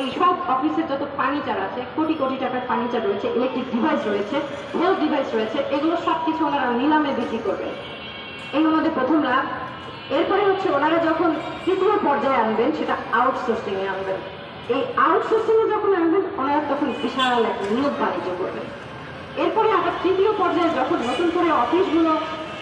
এই সব অফিসের যত ফার্নিচার আছে, কোটি কোটি টাকার ফার্নিচার রয়েছে, ইলেকট্রিক ডিভাইস রয়েছে, হেলথ ডিভাইস রয়েছে, এগুলো সব কিছু ওনারা নিলামে বিক্রি করবেন। এই ওনাদের প্রথম লাভ। এরপরে হচ্ছে ওনারা যখন তৃতীয় পর্যায়ে আনবেন, সেটা আউটসোর্সিং এ আনবেন। এই আউটসোর্সিং এ যখন আনবেন, ওনারা তখন বিশাল একটা নিয়োগ বাণিজ্য করবেন। এরপরে আবার তৃতীয় পর্যায়ে যখন নতুন করে অফিসগুলো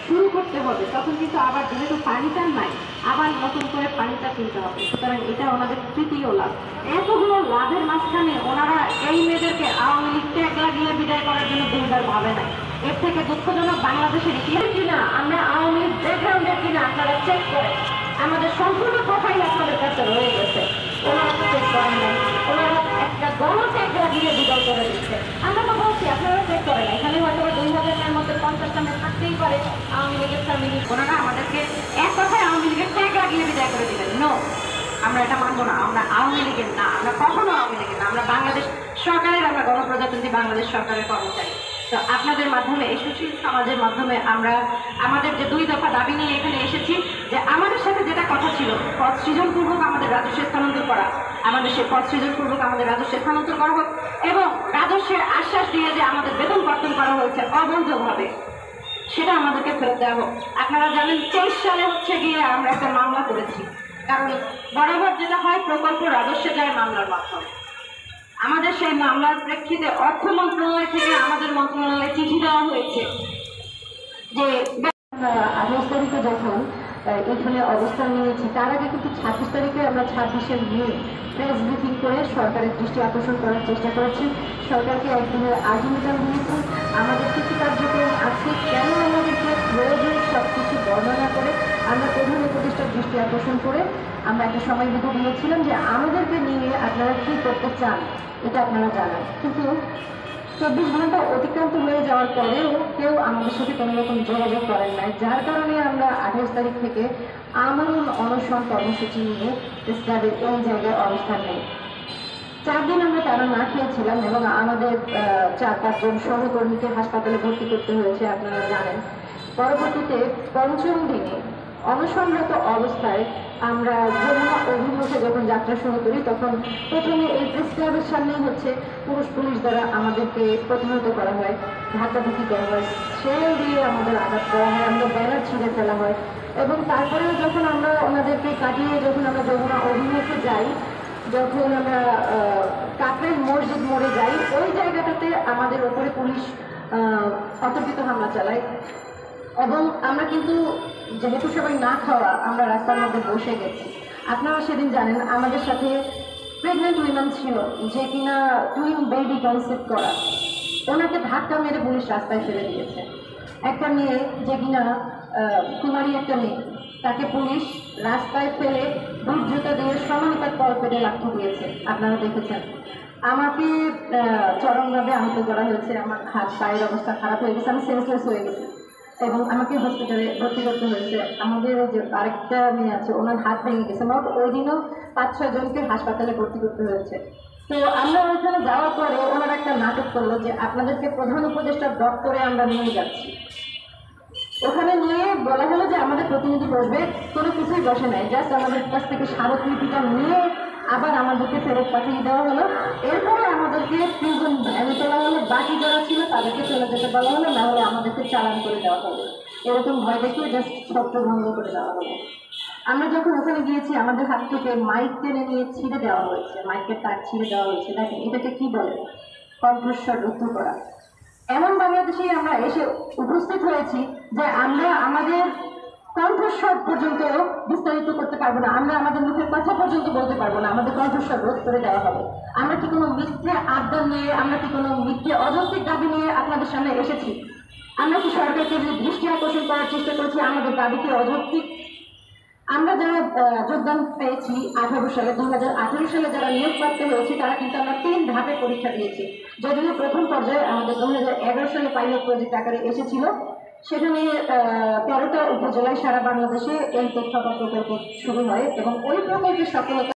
শুরু করতে হবে, তখন কিন্তু আবার যেহেতু ফার্নিচার নাই, আবার নতুন করে ফার্নিচার কিনতে হবে। সুতরাং এটা ওনাদের তৃতীয় লাভ। এতগুলো লাভের মাঝখানে ওনারা এই মেয়েদেরকে আওয়ামী লীগ ট্যাগ লাগিয়ে বিদায় করার জন্য দুইবার ভাবে নাই। এর থেকে দুঃখজনক বাংলাদেশের ইতিহাস কিনা আমরা আওয়ামী লীগ ব্যাকগ্রাউন্ডের কিনা আপনারা চেক করেন। আমাদের সম্পূর্ণ প্রোফাইল আপনাদের কাছে রয়ে গেছে। ওনারা তো চেক করেন নাই, ওনারা একটা গণট্যাগ লাগিয়ে বিদায় করে দিচ্ছে। আমরা তো বলছি আপনারা চেক করেন। এখানে হয়তো 2000-এর মধ্যে 50টা মেয়ে থাকতেই পারে আওয়ামী লীগের ফ্যামিলি। ওনারা আমাদেরকে এক কথায় আওয়ামী লীগের ট্যাগ লাগিয়ে বিদায় করে দিলেন। নো, আমরা এটা মানবো না। আমরা আওয়ামী লীগের না, আমরা কখনো আওয়ামী লীগের না। আমরা বাংলাদেশ সরকারের, আমরা গণপ্রজাতন্ত্রী বাংলাদেশ সরকারের কর্মচারী। তো আপনাদের মাধ্যমে, এই সুশীল সমাজের মাধ্যমে আমরা আমাদের যে 2 দফা দাবি নিয়ে এখানে এসেছি, যে আমাদের সাথে যেটা কথা ছিল পদ সৃজনপূর্বক আমাদের রাজস্ব স্থানান্তর করা, আমাদের সেই পদ সৃজনপূর্বক আমাদের রাজস্ব স্থানান্তর করা হোক, এবং রাজস্বের আশ্বাস দিয়ে যে আমাদের বেতন কর্তন করা হয়েছে অবৈধভাবে, সেটা আমাদেরকে ফেরত দেওয়া হোক। আপনারা জানেন 23 সালে হচ্ছে গিয়ে আমরা একটা মামলা করেছি, কারণ বরাবর যেটা হয় প্রকল্প রাজস্বে যায় মামলার মাধ্যমে। আমাদের সেই মামলার প্রেক্ষিতে অর্থ মন্ত্রণালয় থেকে আমাদের মন্ত্রণালয়ে চিঠি দেওয়া হয়েছে যে 28 তারিখে যখন এখানে অবস্থান নিয়েছি, তার আগে কিন্তু 26 তারিখে আমরা 26শে মে প্রেস ব্রিফিং করে সরকারের দৃষ্টি আকর্ষণ করার চেষ্টা করেছি। সরকারকে একদিনের আর্জিমিটাল দিয়েছি। আমাদের কিছু কার্যক্রম আছে, কেন আমাদেরকে প্রয়োজন সব কিছু বর্ণনা করে আমরা প্রধান উপদেষ্টার দৃষ্টি আকর্ষণ করে আমরা একটা সময় বেঁধে দিয়েছিলাম যে আমাদেরকে নিয়ে আপনারা কী করতে চান এটা আপনারা জানান। কিন্তু 24 ঘন্টা অতিক্রান্ত হয়ে যাওয়ার পরেও কেউ আমাদের সাথে কোনো রকম যোগাযোগ করেন নাই, যার কারণে আমরা 28 তারিখ থেকে আমরণ অনশন কর্মসূচি নিয়ে প্রেসক্লাবের এই জায়গায় অবস্থান নেই। 4 দিন আমরা তারা না খেয়েছিলাম এবং আমাদের 4-5 জন সহকর্মীকে হাসপাতালে ভর্তি করতে হয়েছে, আপনারা জানেন। পরবর্তীতে 5ম দিনে অনশনরত অবস্থায় আমরা যমুনা অভিমুখে যখন যাত্রা শুরু করি, তখন প্রথমে এই প্রেস ক্লাবের সামনেই হচ্ছে পুলিশ দ্বারা আমাদেরকে প্রতিহত করা হয়, ধাক্কাধাক্কি করা হয়, সেল দিয়ে আমাদের আঘাত করা হয়, আমরা ব্যানার ছিঁড়ে ফেলা হয়। এবং তারপরেও যখন আমরা ওনাদেরকে কাটিয়ে যখন আমরা যমুনা অভিমুখে যাই, যখন আমরা কাকরাইল মসজিদ মোড়ে যাই, ওই জায়গাটাতে আমাদের ওপরে পুলিশ অতর্কিত হামলা চালায়। এবং আমরা কিন্তু যেহেতু সবাই না খাওয়া, আমরা রাস্তার মধ্যে বসে গেছি। আপনারা সেদিন জানেন আমাদের সাথে প্রেগনেন্ট উইমেন ছিল, যে কিনা টুইন বেবি কনসেপ্ট করা, ওনাকে ধাক্কা মেরে পুলিশ রাস্তায় ফেলে দিয়েছে। একটা মেয়ে, যে কিনা কুমারী একটা মেয়ে, তাকে পুলিশ রাস্তায় ফেলে বুট জুতা দিয়ে সমানতার তল পেটে লাথি দিয়েছে, আপনারা দেখেছেন। আমাকে চরমভাবে আহত করা হয়েছে, আমার হাত পায়ের অবস্থা খারাপ হয়ে গেছে, আমি সেন্সলেস হয়ে গেছি এবং আমাকে হসপিটালে ভর্তি করতে হয়েছে। আমাদের যে আরেকটা মেয়ে আছে, ওনার হাত ভেঙে গেছে। মোট ওই দিনও 5-6 জনকে হাসপাতালে ভর্তি করতে হয়েছে। তো আমরা ওইখানে যাওয়ার পরে ওনারা একটা নাটক করলো যে আপনাদেরকে প্রধান উপদেষ্টার দপ্তরে আমরা নিয়ে যাচ্ছি। ওখানে নিয়ে বলা হলো যে আমাদের প্রতিনিধি বসবে, কোনো কিছুই বসে নাই, জাস্ট আমাদের কাছ থেকে স্মারকলিপিটা নিয়ে আবার আমাদেরকে ফেরত পাঠিয়ে দেওয়া হলো। এরপরে আমাদেরকে প্রিজন ভ্যানে তোলা হলো, বাকি যারা ছিল তাদেরকে চলে যেতে বলা হলো, না হলে আমাদেরকে চালান করে দেওয়া হবে। এরকম ভয় দেখিয়ে জাস্ট ছত্রভঙ্গ করে দেওয়া হলো। আমরা যখন ওখানে গিয়েছি, আমাদের হাত থেকে মাইক টেনে নিয়ে ছিঁড়ে দেওয়া হয়েছে, মাইকের তার ছিঁড়ে দেওয়া হয়েছে। দেখেন এটাকে কি বলে? কণ্ঠস্বর রুদ্ধ করা। এমন বাংলাদেশেই আমরা এসে উপস্থিত হয়েছি যে আমরা আমাদের কণ্ঠস্বর পর্যন্ত বিস্তারিত করতে পারবো না, আমরা আমাদের মুখের কথা পর্যন্ত বলতে পারবো না, আমাদের কণ্ঠস্বর রোধ করে দেওয়া হবে। আমরা কি কোনো মিথ্যে আড্ডা নিয়ে, আমরা কি কোনো মিথ্যে অযৌক্তিক দাবি নিয়ে আপনাদের সামনে এসেছি? আমরা কি সরকারকে দৃষ্টি আকর্ষণ করার চেষ্টা করছি আমাদের দাবিকে অযৌক্তিক? আমরা যারা যোগদান পেয়েছি 18 সালে, 2018 সালে যারা নিয়োগপ্রাপ্ত হয়েছে, তারা কিন্তু আমরা 3 ধাপে পরীক্ষা দিয়েছি। যদিও প্রথম পর্যায়ে আমাদের 2011 সালে পাইলট প্রজেক্ট আকারে এসেছিল, সেখানে 13টা উপজেলায় সারা বাংলাদেশে এই তথ্য প্রকল্প শুরু হয় এবং ওই প্রকল্পের সফলতা